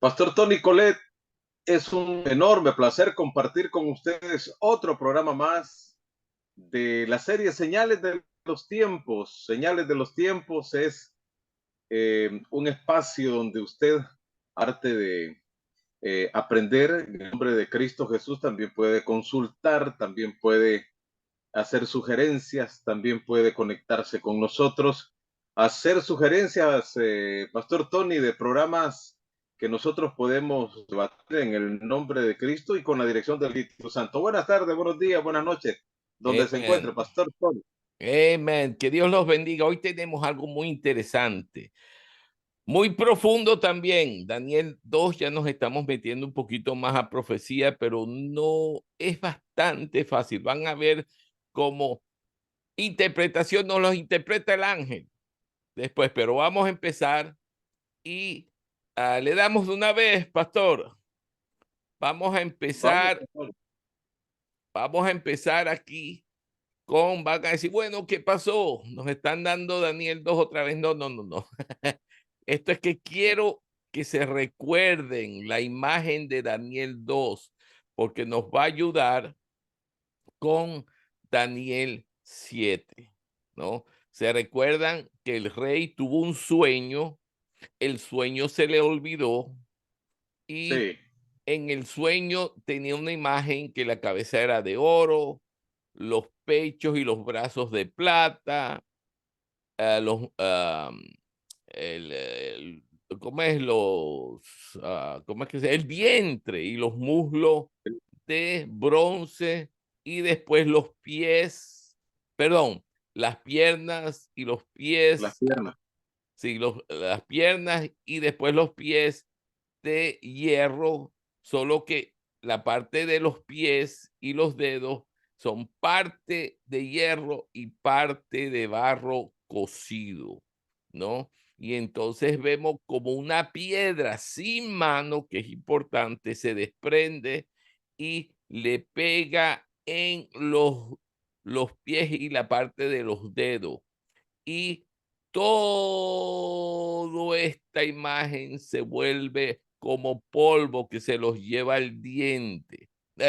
Pastor Tony Colette, es un enorme placer compartir con ustedes otro programa más de la serie Señales de los Tiempos. Señales de los Tiempos es un espacio donde usted, arte de aprender en el nombre de Cristo Jesús, también puede consultar, también puede hacer sugerencias, también puede conectarse con nosotros, hacer sugerencias, Pastor Tony, de programas que nosotros podemos debatir en el nombre de Cristo y con la dirección del Espíritu Santo. Buenas tardes, buenos días, buenas noches, donde se encuentre, Amen. Pastor Tony. Amen. Que Dios los bendiga. Hoy tenemos algo muy interesante, muy profundo también. Daniel 2, ya nos estamos metiendo un poquito más a profecía, pero no es bastante fácil. Van a ver cómo interpretación nos los interpreta el ángel después, pero vamos a empezar y le damos de una vez, pastor. Vamos a Vamos, empezar, Pastor. vamos a empezar aquí van a decir, bueno, ¿qué pasó? Nos están dando Daniel 2 otra vez. No, no, no, no. Esto es que quiero que se recuerden la imagen de Daniel 2, porque nos va a ayudar con Daniel 7, ¿no? Se recuerdan que el rey tuvo un sueño, el sueño se le olvidó y Sí, en el sueño tenía una imagen que la cabeza era de oro, los pechos y los brazos de plata, los, ¿cómo es los, cómo es que el vientre y los muslos de bronce y después los pies, perdón, las piernas y los las pies, piernas. sí, las piernas y después los pies de hierro, solo que la parte de los pies y los dedos son parte de hierro y parte de barro cocido, ¿no? Y entonces vemos como una piedra sin mano, que es importante, se desprende y le pega en los pies y la parte de los dedos y toda esta imagen se vuelve como polvo que se los lleva el diente.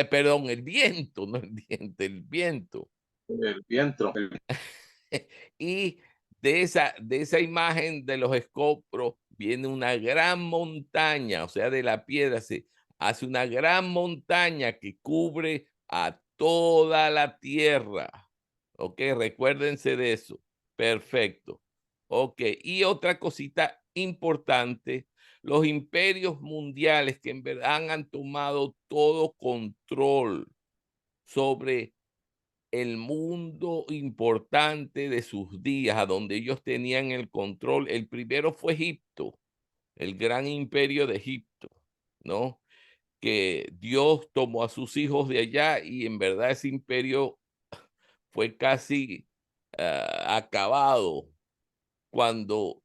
Perdón, el viento, no el diente, el viento. El viento. Y de esa imagen de los escombros viene una gran montaña, o sea, de la piedra se hace una gran montaña que cubre a toda la tierra. Ok, recuérdense de eso. Perfecto. Ok, y otra cosita importante, los imperios mundiales que en verdad han tomado todo control sobre el mundo importante de sus días, a donde ellos tenían el control. El primero fue Egipto, el gran imperio de Egipto, ¿no? Que Dios tomó a sus hijos de allá y en verdad ese imperio fue casi acabado cuando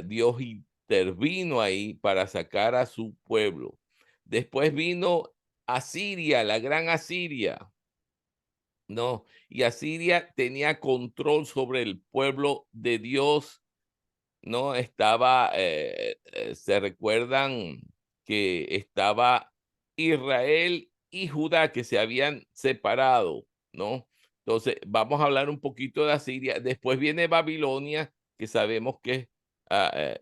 Dios intervino ahí para sacar a su pueblo. Después vino Asiria, la gran Asiria, ¿no? Y Asiria tenía control sobre el pueblo de Dios, ¿no? Estaba, se recuerdan que estaba Israel y Judá que se habían separado, ¿no? Entonces, vamos a hablar un poquito de Asiria. Después viene Babilonia, que sabemos que es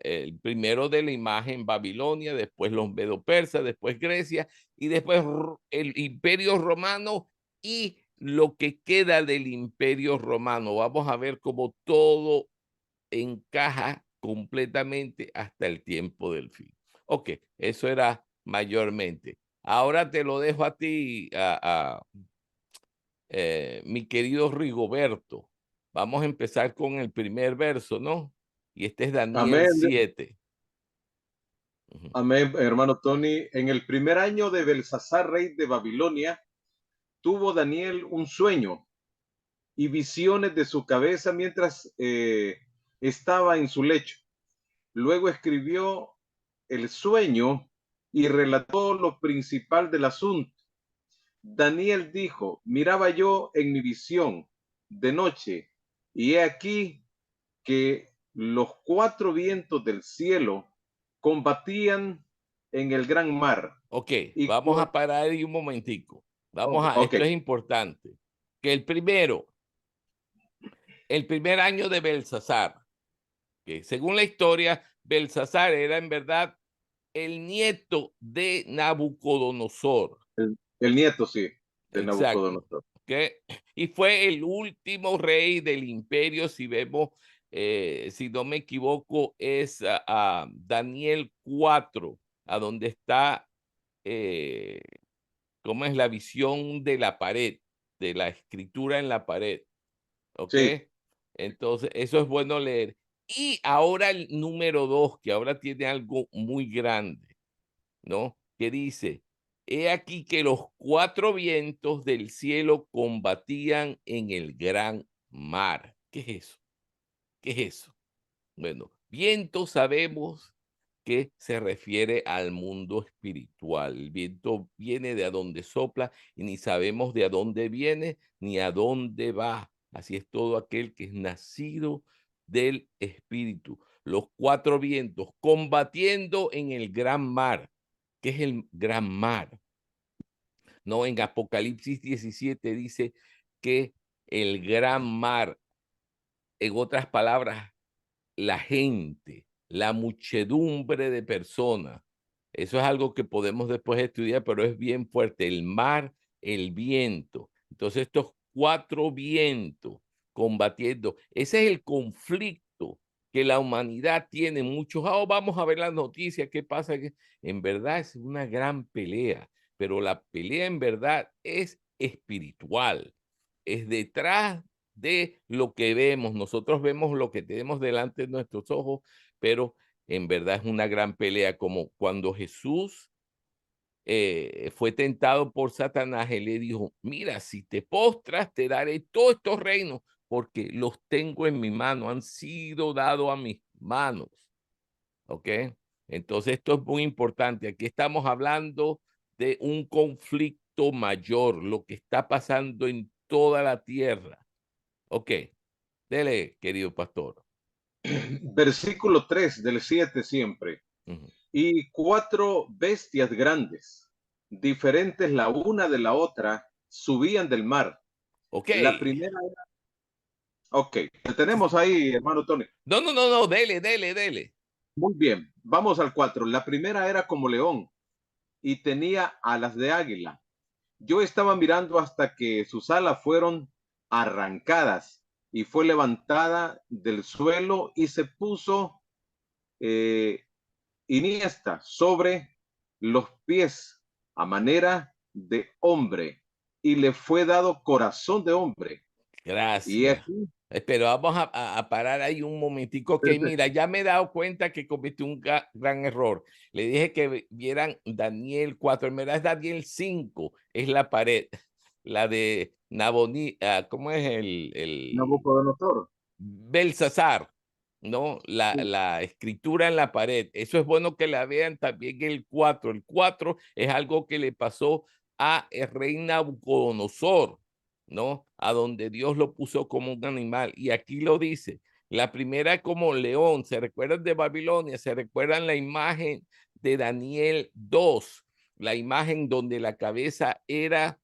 el primero de la imagen, Babilonia, después los medo-persas, después Grecia, y después el Imperio Romano y lo que queda del Imperio Romano. Vamos a ver cómo todo encaja completamente hasta el tiempo del fin. Ok, eso era mayormente. Ahora te lo dejo a ti, mi querido Rigoberto. Vamos a empezar con el primer verso, ¿no? Y este es Daniel Amén, 7. Ujú. amén, hermano Tony. En el primer año de Belsasar, rey de Babilonia, tuvo Daniel un sueño y visiones de su cabeza mientras estaba en su lecho. Luego escribió el sueño y relató lo principal del asunto. Daniel dijo, miraba yo en mi visión de noche, y he aquí que los cuatro vientos del cielo combatían en el gran mar. Ok, Y vamos a parar ahí un momentico. ok, ok, Esto es importante. Que el primer año de Belsasar, que según la historia, Belsasar era en verdad el nieto de Nabucodonosor. el nieto, sí, de Exacto. Nabucodonosor. ¿Ok? Y fue el último rey del imperio, si vemos, si no me equivoco, es a Daniel 4, a donde está, eh, ¿cómo es la visión de la pared, de la escritura en la pared? ¿Ok? Sí, Entonces, eso es bueno leer. Y ahora el número 2, que ahora tiene algo muy grande, ¿no? Que dice, he aquí que los cuatro vientos del cielo combatían en el gran mar. ¿Qué es eso? ¿Qué es eso? Bueno, viento sabemos que se refiere al mundo espiritual. El viento viene de a donde sopla y ni sabemos de a dónde viene ni a dónde va. Así es todo aquel que es nacido del espíritu. Los cuatro vientos combatiendo en el gran mar. ¿Qué es el gran mar? No, en Apocalipsis 17 dice que el gran mar, en otras palabras, la gente, la muchedumbre de personas. Eso es algo que podemos después estudiar, pero es bien fuerte. El mar, el viento. Entonces, estos cuatro vientos combatiendo. Ese es el conflicto que la humanidad tiene. Muchos, vamos a ver las noticias, qué pasa. En verdad es una gran pelea, pero la pelea en verdad es espiritual. Es detrás de lo que vemos. Nosotros vemos lo que tenemos delante de nuestros ojos, pero en verdad es una gran pelea, como cuando Jesús fue tentado por Satanás, él le dijo, mira, si te postras, te daré todos estos reinos, porque los tengo en mi mano, han sido dados a mis manos. ¿Ok? Entonces esto es muy importante. Aquí estamos hablando de un conflicto mayor, lo que está pasando en toda la tierra. Ok, dele, querido pastor. versículo 3 del 7 siempre. Ujú. Y cuatro bestias grandes, diferentes la una de la otra, subían del mar. Ok. La primera era, ok, tenemos ahí, hermano Tony. No, no, no, no, dele, dele, dele. Muy bien, vamos al 4. La primera era como león y tenía alas de águila. Yo estaba mirando hasta que sus alas fueron arrancadas y fue levantada del suelo y se puso eh, iniesta sobre los pies a manera de hombre y le fue dado corazón de hombre. Y Gracias. aquí, Pero vamos a parar ahí un momentico. Ok, mira, perfecto. ya me he dado cuenta que cometí un gran error. Le dije que vieran Daniel 4, en verdad es Daniel 5, es la pared, la de Naboní, ¿cómo es el Nabucodonosor. Belsasar, ¿no? Sí, La escritura en la pared. Eso es bueno que la vean también el 4. El 4 es algo que le pasó a el rey Nabucodonosor, ¿no? A donde Dios lo puso como un animal. Y aquí lo dice. La primera como león. ¿Se recuerdan de Babilonia? ¿Se recuerdan la imagen de Daniel 2? La imagen donde la cabeza era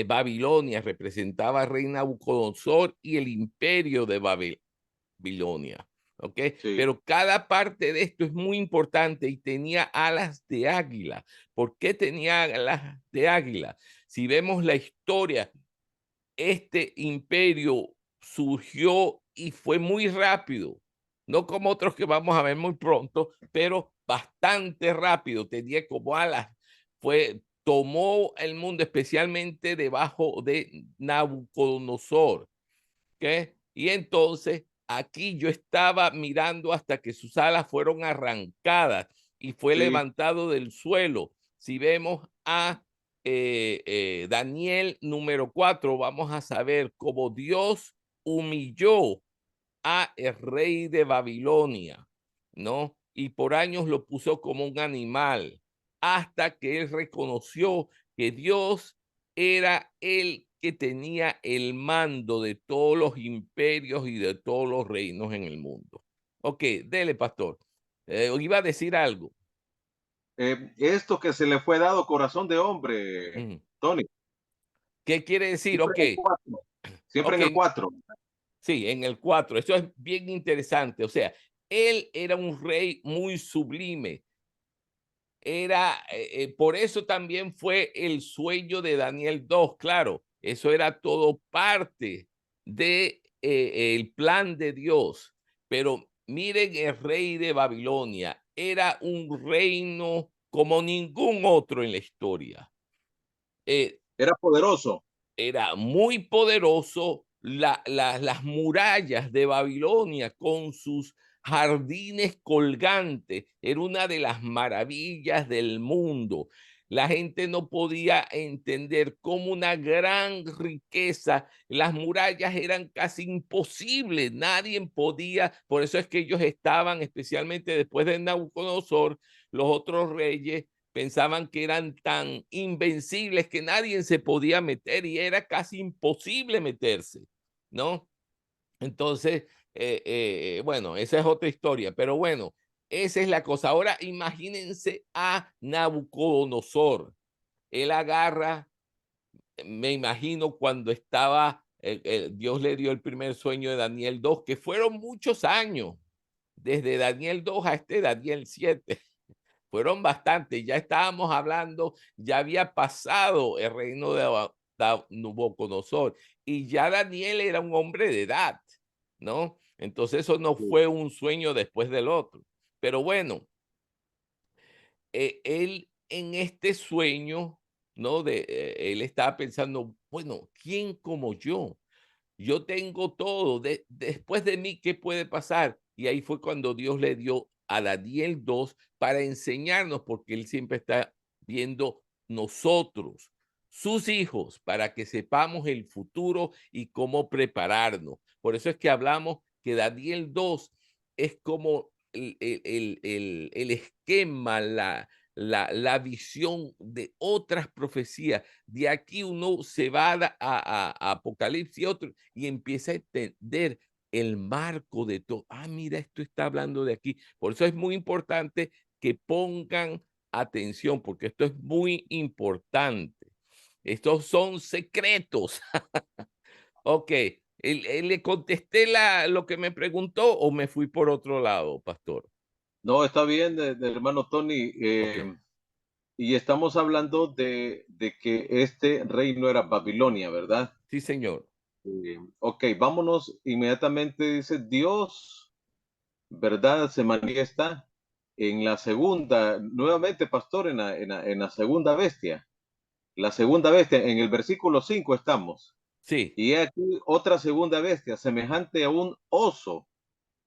Babilonia, representaba a rey Nabucodonosor y el imperio de Babilonia. ¿Ok? sí, Pero cada parte de esto es muy importante y tenía alas de águila. ¿Por qué tenía alas de águila? Si vemos la historia, este imperio surgió y fue muy rápido, no como otros que vamos a ver muy pronto, pero bastante rápido, tenía como alas, tomó el mundo especialmente debajo de Nabucodonosor. ¿Ok? Y entonces aquí yo estaba mirando hasta que sus alas fueron arrancadas y fue sí, levantado del suelo. Si vemos a Daniel número 4, vamos a saber cómo Dios humilló a el rey de Babilonia, ¿no? Y por años lo puso como un animal, hasta que él reconoció que Dios era el que tenía el mando de todos los imperios y de todos los reinos en el mundo. Ok, dele, pastor. Iba a decir algo. Esto que se le fue dado corazón de hombre, Ujú. Tony, ¿Qué quiere decir? siempre Ok, en el 4, siempre ok, en el 4. sí, en el 4. Esto es bien interesante. O sea, él era un rey muy sublime. Era, por eso también fue el sueño de Daniel 2, claro, eso era todo parte de el plan de Dios. Pero miren, el rey de Babilonia era un reino como ningún otro en la historia. Eh, Era poderoso. Era muy poderoso. Las murallas de Babilonia con sus jardines colgantes era una de las maravillas del mundo. La gente no podía entender cómo una gran riqueza, las murallas eran casi imposibles, nadie podía, por eso es que ellos estaban, especialmente después de Nabucodonosor, los otros reyes pensaban que eran tan invencibles que nadie se podía meter y era casi imposible meterse, ¿no? Entonces, bueno, esa es otra historia, pero bueno, esa es la cosa. Ahora imagínense a Nabucodonosor. Él agarra, me imagino cuando estaba, Dios le dio el primer sueño de Daniel 2, que fueron muchos años, desde Daniel 2 a este Daniel 7. Fueron bastantes, ya estábamos hablando, ya había pasado el reino de Nabucodonosor y ya Daniel era un hombre de edad, ¿no? Entonces eso no Sí. fue un sueño después del otro. Pero bueno, él en este sueño, ¿no? Él estaba pensando, bueno, ¿quién como yo? Yo tengo todo, después de mí, ¿qué puede pasar? Y ahí fue cuando Dios le dio a Daniel 2 para enseñarnos, porque Él siempre está viendo nosotros, sus hijos, para que sepamos el futuro y cómo prepararnos. Por eso es que hablamos que Daniel 2 es como el esquema, la visión de otras profecías. De aquí uno se va a Apocalipsis y otro y empieza a entender el marco de todo. Ah, mira, esto está hablando de aquí. Por eso es muy importante que pongan atención, porque esto es muy importante. Estos son secretos. Ok, ¿le contesté lo que me preguntó o me fui por otro lado, pastor? No, está bien, hermano Tony. Ok, Y estamos hablando de que este reino era Babilonia, ¿verdad? sí, señor. Ok, vámonos inmediatamente, dice Dios, ¿verdad? Se manifiesta en la segunda, nuevamente, pastor, en la segunda bestia. La segunda bestia, en el versículo 5 estamos. Sí, Y he aquí otra segunda bestia, semejante a un oso.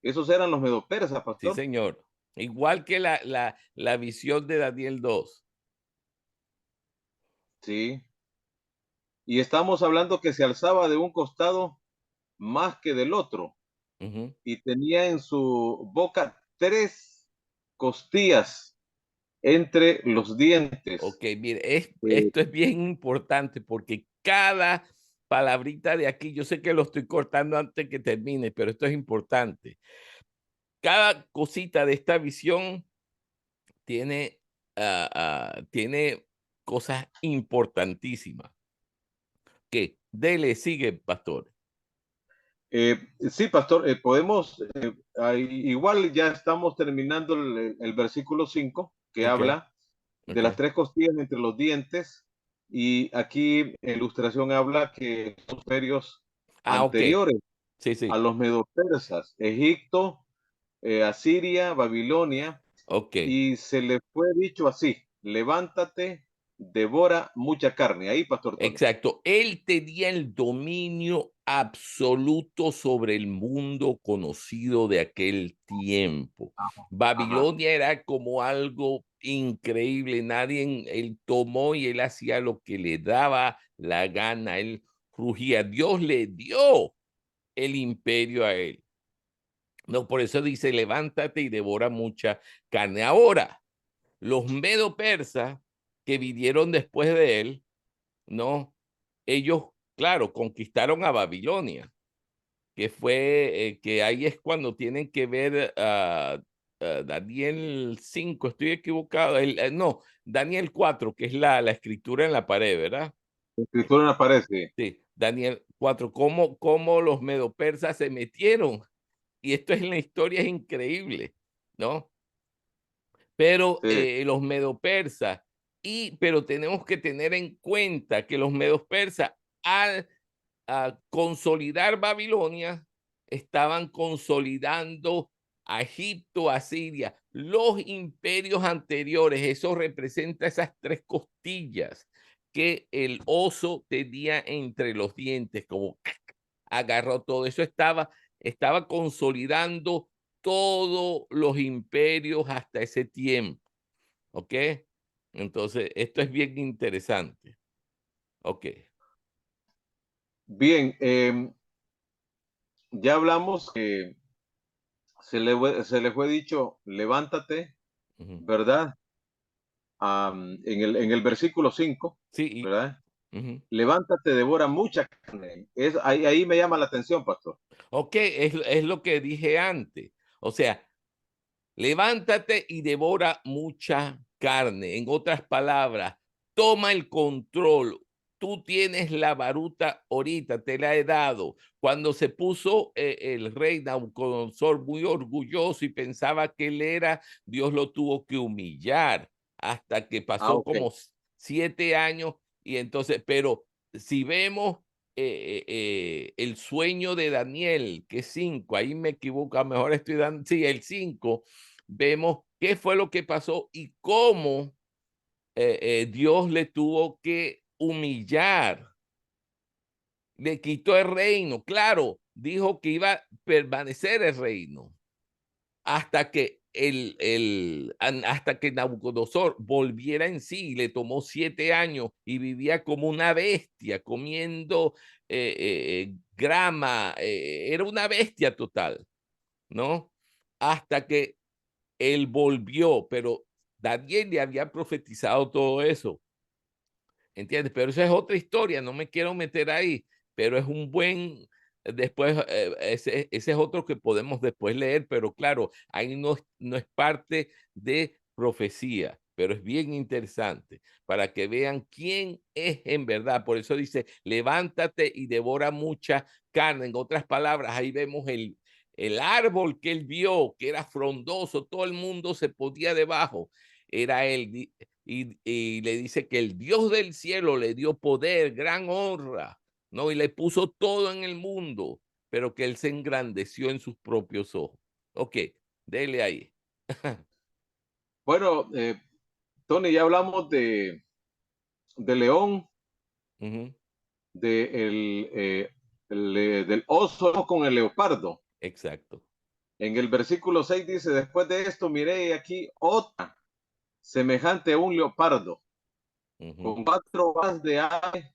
Esos eran los medopersas, sí, pastor. señor. Igual que la visión de Daniel 2. Sí. Y estamos hablando que se alzaba de un costado más que del otro Ujú. y tenía en su boca 3 costillas entre los dientes. Ok, mire, Eh, esto es bien importante porque cada palabrita de aquí, yo sé que lo estoy cortando antes que termine, pero esto es importante. Cada cosita de esta visión tiene, tiene cosas importantísimas. Que dele, sigue, pastor. sí, pastor, podemos, igual ya estamos terminando el versículo 5 que Ok, habla de ok. las 3 costillas entre los dientes y aquí en ilustración habla que son ferios Ah, ok. anteriores Sí, a sí. los medopersas, Egipto, Asiria, Babilonia, Ok. y se le fue dicho así, levántate, devora mucha carne. Ahí, Pastor Tony. Exacto. Él tenía el dominio absoluto sobre el mundo conocido de aquel tiempo. Ajá. Babilonia era como algo increíble. Él tomó y él hacía lo que le daba la gana. Él rugía. Dios le dio el imperio a él. No, por eso dice, levántate y devora mucha carne. Ahora, los medo persas que vinieron después de él, ¿no? Ellos, claro, conquistaron a Babilonia, que fue, que ahí es cuando tienen que ver Daniel 5, estoy equivocado, no, Daniel 4, que es la escritura en la pared, ¿verdad? La escritura aparece. Sí, Daniel 4, cómo los medopersas se metieron. Y esto en la historia es increíble, ¿no? Pero Sí. los medopersas, pero tenemos que tener en cuenta que los medopersas al consolidar Babilonia, estaban consolidando a Egipto, a Siria, los imperios anteriores. Eso representa esas tres costillas que el oso tenía entre los dientes, como agarró todo eso. Estaba consolidando todos los imperios hasta ese tiempo. ¿Ok? Entonces, esto es bien interesante. Ok. Bien, ya hablamos que se le fue dicho, levántate, Ujú. ¿verdad? En el versículo 5, Sí. ¿verdad? Ujú. Levántate, devora mucha carne. Ahí me llama la atención, pastor. Ok, es lo que dije antes. O sea, levántate y devora mucha carne. En otras palabras, toma el control. Tú tienes la baruta ahorita, te la he dado. Cuando se puso el rey Nabucodonosor muy orgulloso y pensaba que él era, Dios lo tuvo que humillar hasta que Ah, pasó ok. como 7 años. Y entonces, pero si vemos el sueño de Daniel, que es 5, ahí me equivoco, a lo mejor estoy dando, sí, el 5, vemos qué fue lo que pasó y cómo Dios le tuvo que humillar, le quitó el reino, claro, dijo que iba a permanecer el reino hasta que hasta que Nabucodonosor volviera en sí. Le tomó 7 años y vivía como una bestia, comiendo grama, era una bestia total, ¿no? Hasta que él volvió, pero Daniel le había profetizado todo eso, ¿entiendes? Pero esa es otra historia, no me quiero meter ahí, pero es un buen, después, ese es otro que podemos después leer, pero claro, ahí no es parte de profecía, pero es bien interesante para que vean quién es en verdad. Por eso dice, levántate y devora mucha carne. En otras palabras, ahí vemos el árbol que él vio, que era frondoso, todo el mundo se podía debajo, era él. Y le dice que el Dios del cielo le dio poder, gran honra, ¿no? Y le puso todo en el mundo, pero que él se engrandeció en sus propios ojos. Ok, dele ahí. Bueno, Tony, ya hablamos de león, Ujú. del oso con el leopardo. Exacto. En el versículo 6 dice, después de esto miré aquí otra, semejante a un leopardo, Ujú. con 4 alas de ave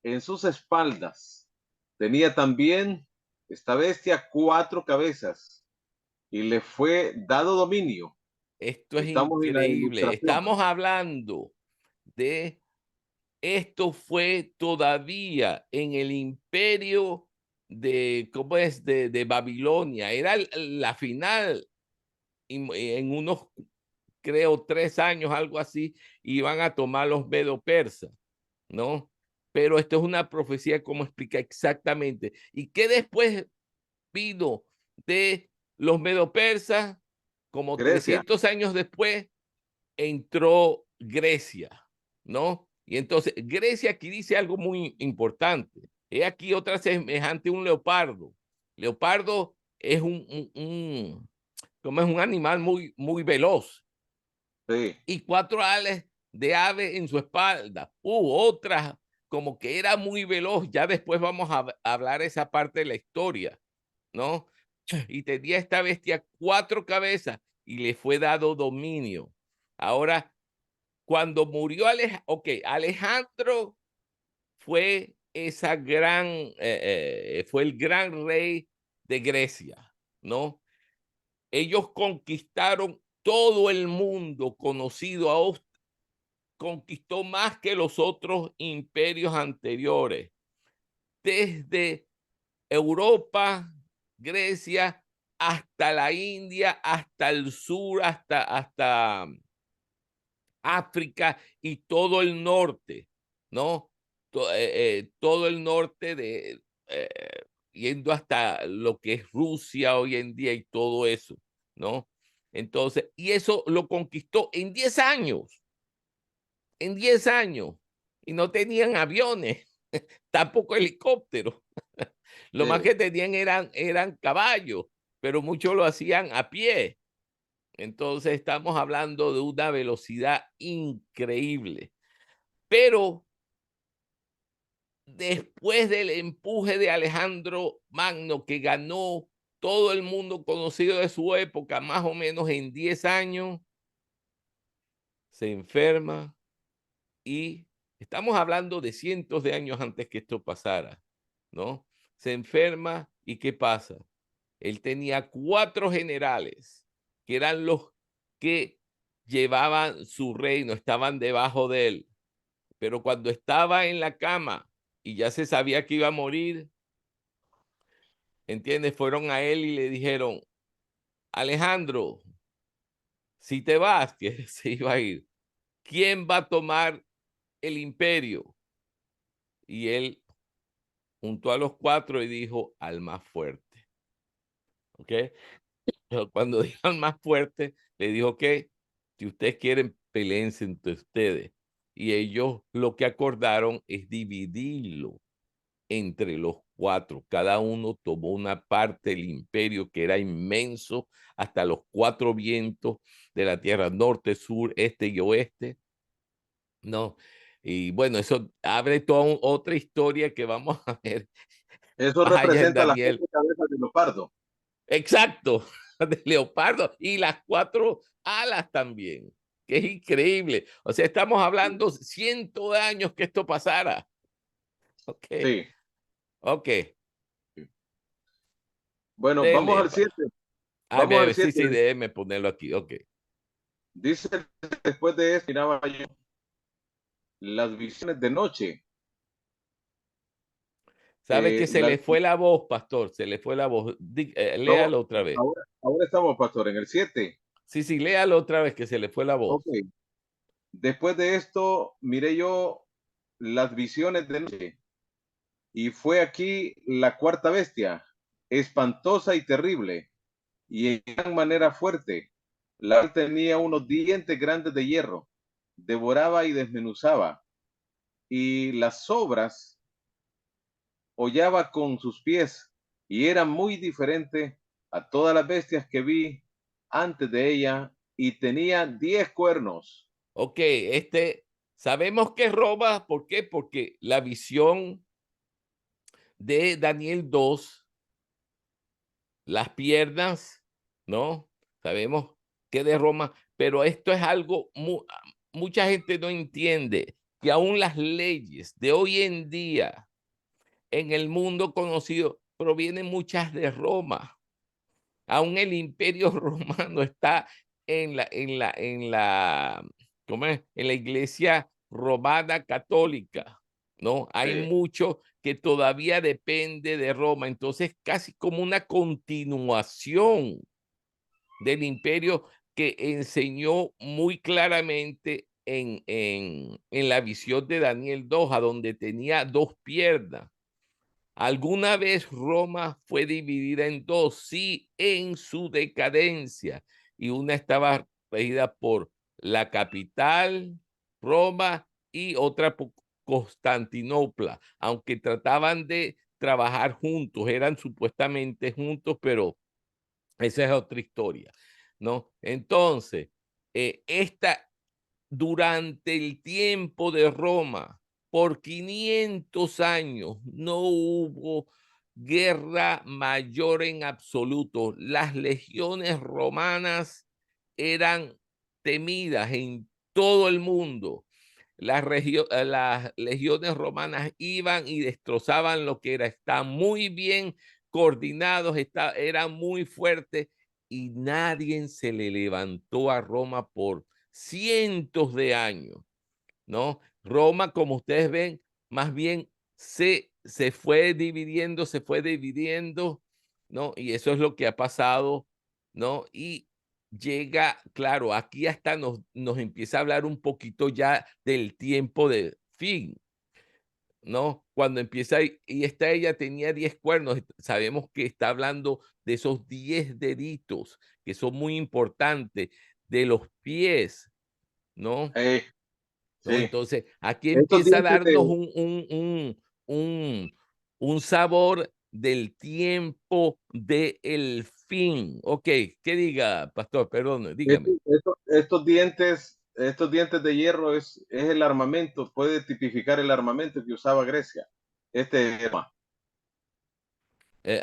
en sus espaldas. Tenía también esta bestia 4 cabezas y le fue dado dominio. Esto es Estamos en la increíble. ilustración. Estamos hablando de, esto fue todavía en el imperio de, ¿cómo es? De Babilonia. Era la final en unos, creo, 3 años, algo así, iban a tomar los medo persas, ¿no? Pero esto es una profecía, como explica exactamente. ¿Y qué después vino de los medo persas? Como Grecia, 300 años después entró Grecia, ¿no? Y entonces Grecia aquí dice algo muy importante. He aquí otra semejante a un leopardo. Leopardo es como es un animal muy veloz sí. y 4 alas de ave en su espalda. Otra como que era muy veloz. Ya después vamos a hablar esa parte de la historia, ¿no? Y tenía esta bestia 4 cabezas y le fue dado dominio. Ahora, cuando murió Alejandro fue esa gran, fue el gran rey de Grecia, ¿no? Ellos conquistaron todo el mundo conocido. Conquistó más que los otros imperios anteriores. Desde Europa, Grecia, hasta la India, hasta el sur, hasta África y todo el norte, ¿no? Todo el norte eh, yendo hasta lo que es Rusia hoy en día y todo eso, ¿no? Entonces, y eso lo conquistó en 10 años, y no tenían aviones, tampoco helicópteros. Lo más Sí. que tenían eran caballos, pero muchos lo hacían a pie. Entonces estamos hablando de una velocidad increíble. Pero después del empuje de Alejandro Magno, que ganó todo el mundo conocido de su época, más o menos en 10 años, se enferma y estamos hablando de cientos de años antes que esto pasara, ¿no? Se enferma y ¿qué pasa? Él tenía 4 generales que eran los que llevaban su reino, estaban debajo de él. Pero cuando estaba en la cama y ya se sabía que iba a morir, ¿entiendes? Fueron a él y le dijeron, Alejandro, si te vas, que se iba a ir, ¿quién va a tomar el imperio? Y él juntó a los 4 y dijo, al más fuerte. ¿Ok? Pero cuando dijo al más fuerte, le dijo que si ustedes quieren, peleense entre ustedes. Y ellos lo que acordaron es dividirlo entre los 4. Cada uno tomó una parte del imperio que era inmenso, hasta los 4 vientos de la tierra, norte, sur, este y oeste, ¿no? Y bueno, eso abre toda otra historia que vamos a ver Eso más allá en representa las Daniel. 7 cabezas de leopardo. Exacto, de leopardo y las 4 alas también, que es increíble. O sea, estamos hablando cientos de años que esto pasara. Ok, Sí. ok, Bueno, vamos dele. al 7. A Vamos al ver, sí, 7. sí, déjeme ponerlo aquí, ok. Dice, después de esto, miraba yo las visiones de noche. ¿Sabe que se La, le fue la voz, pastor? Se le fue la voz. no, Léalo otra vez. ahora estamos, pastor, en el 7. Sí, sí, léalo otra vez, que se le fue la voz. Ok. Después de esto, miré yo las visiones de noche. Y fue aquí la cuarta bestia, espantosa y terrible, y en gran manera fuerte. La cual tenía unos dientes grandes de hierro, devoraba y desmenuzaba, y las sobras hollaba con sus pies, y era muy diferente a todas las bestias que vi antes de ella, y tenía 10 cuernos. Ok, sabemos que roba, ¿por qué? Porque la visión de Daniel 2, las piernas, ¿no? Sabemos que de Roma, pero esto es algo, mucha gente no entiende, que aún las leyes de hoy en día en el mundo conocido provienen muchas de Roma. Aún el imperio romano está ¿cómo es? En la iglesia romana católica, ¿no? Hay mucho que todavía depende de Roma, entonces casi como una continuación del imperio que enseñó muy claramente en la visión de Daniel 2, a donde tenía 2 piernas. ¿Alguna vez Roma fue dividida en 2? Sí, en su decadencia. Y una estaba regida por la capital, Roma, y otra por Constantinopla, aunque trataban de trabajar juntos, eran supuestamente juntos, pero esa es otra historia, ¿no? Entonces, durante el tiempo de Roma, por 500 años, no hubo guerra mayor en absoluto. Las legiones romanas eran temidas en todo el mundo. Las legiones romanas iban y destrozaban lo que era. Estaban muy bien coordinados, eran muy fuertes y nadie se le levantó a Roma por cientos de años, ¿no? Roma, como ustedes ven, más bien se fue dividiendo ¿no? Y eso es lo que ha pasado, ¿no? Y llega, claro, aquí hasta nos empieza a hablar un poquito ya del tiempo de fin, ¿no? Cuando empieza, y esta ella tenía 10 cuernos, sabemos que está hablando de esos 10 deditos, que son muy importantes, de los pies, ¿no? Eh, ¿No? sí. Entonces, aquí Estos empieza a dientes darnos de, un sabor del tiempo del fin. Ok, ¿qué diga, pastor? Perdón, dígame. estos dientes de hierro es el armamento, puede tipificar el armamento que usaba Grecia. Este tema.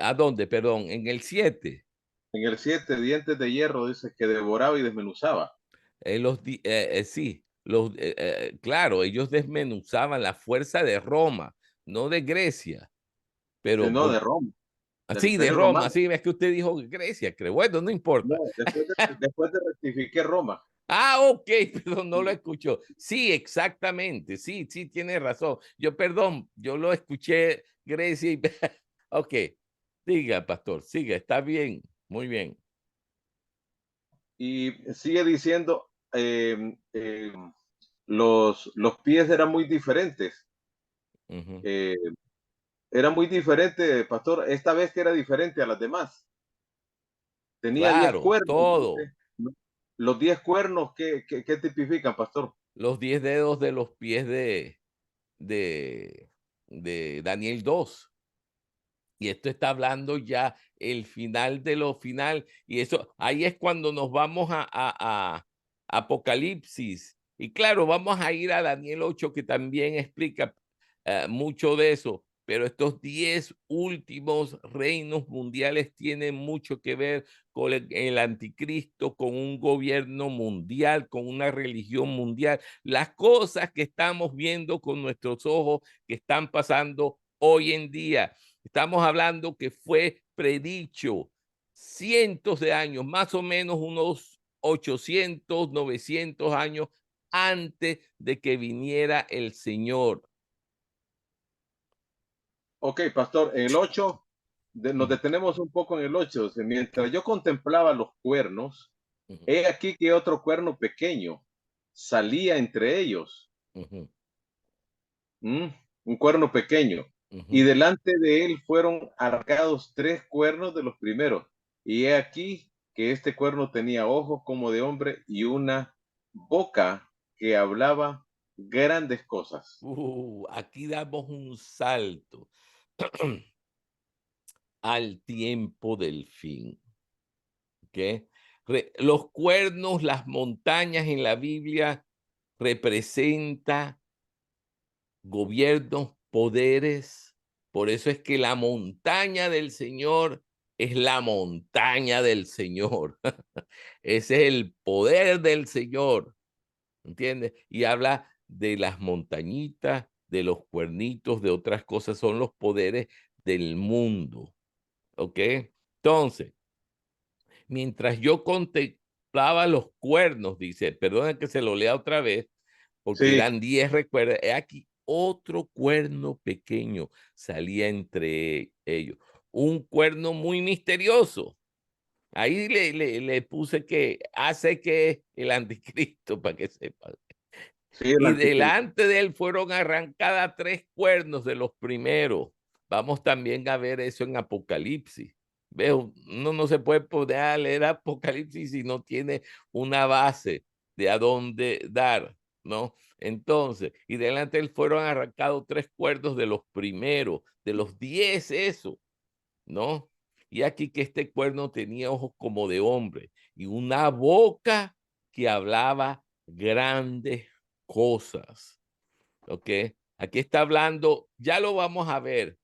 ¿A dónde? Perdón, en el 7. En el 7 dientes de hierro dice que devoraba y desmenuzaba. Sí, claro, ellos desmenuzaban la fuerza de Roma, no de Grecia, pero No, de Roma, del sí, de Imperio Roma, Romano. sí, es que usted dijo Grecia, creo. Bueno, no importa. No, después de rectifiqué Roma. Ah, ok, perdón, no lo escuchó. Sí, exactamente, sí, sí, tiene razón. Yo, perdón, yo lo escuché, Grecia y... Ok, siga, pastor, siga, está bien, muy bien. Y sigue diciendo, los pies eran muy diferentes. Ujú. Eh, Era muy diferente, pastor. Esta vez que era diferente a las demás. Tenía 10 Claro, cuernos, todo. dice. Los 10 cuernos, ¿qué tipifican, pastor? Los 10 dedos de los pies de, de Daniel 2. Y esto está hablando ya el final de lo final. Y eso, ahí es cuando nos vamos a Apocalipsis. Y claro, vamos a ir a Daniel 8, que también explica mucho de eso. Pero estos 10 últimos reinos mundiales tienen mucho que ver con el anticristo, con un gobierno mundial, con una religión mundial. Las cosas que estamos viendo con nuestros ojos que están pasando hoy en día. Estamos hablando que fue predicho cientos de años, más o menos unos 800, 900 años antes de que viniera el Señor. Ok, pastor, en el 8, nos Ujú, detenemos un poco en el 8. Mientras yo contemplaba los cuernos, ujú, he aquí que otro cuerno pequeño salía entre ellos. ujú, ¿Mm? Un cuerno pequeño. Y ujú. delante de él fueron arcados 3 cuernos de los primeros. Y he aquí que este cuerno tenía ojos como de hombre y una boca que hablaba grandes cosas. Aquí damos un salto al tiempo del fin. ¿Ok? Los cuernos, las montañas en la Biblia representa gobiernos, poderes. Por eso es que la montaña del Señor es la montaña del Señor. Ese es el poder del Señor, ¿entiendes? Y habla de las montañitas, de los cuernitos, de otras cosas, son los poderes del mundo, ¿ok? Entonces, mientras yo contemplaba los cuernos, dice, perdona que se lo lea otra vez, porque Sí, eran 10, recuerda, he aquí otro cuerno pequeño salía entre ellos, un cuerno muy misterioso. Ahí le puse que hace que el anticristo, para que sepa. sí, el Y anticristo. delante de él fueron arrancadas 3 cuernos de los primeros. Vamos también a ver eso en Apocalipsis. Veo, uno no se puede poner a leer Apocalipsis si no tiene una base de a dónde dar, ¿no? Entonces, y delante de él fueron arrancados 3 cuernos de los primeros, de los 10 eso, ¿no? Y aquí que este cuerno tenía ojos como de hombre y una boca que hablaba grandes cosas, ¿ok? Aquí está hablando, ya lo vamos a ver,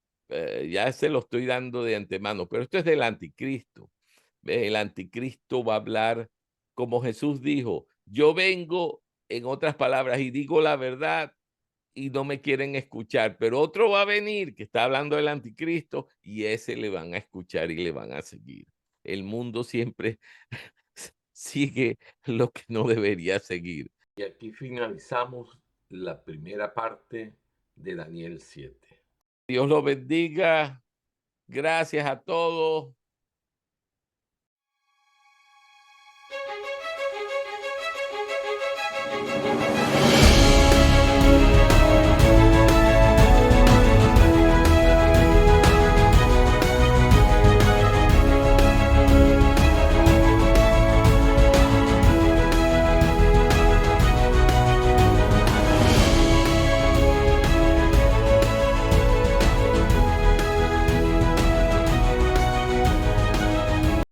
ya se lo estoy dando de antemano, pero esto es del anticristo. El anticristo va a hablar como Jesús dijo, yo vengo, en otras palabras, y digo la verdad y no me quieren escuchar, pero otro va a venir que está hablando del anticristo y ese le van a escuchar y le van a seguir. El mundo siempre sigue lo que no debería seguir. Y aquí finalizamos la primera parte de Daniel 7. Dios lo bendiga. Gracias a todos.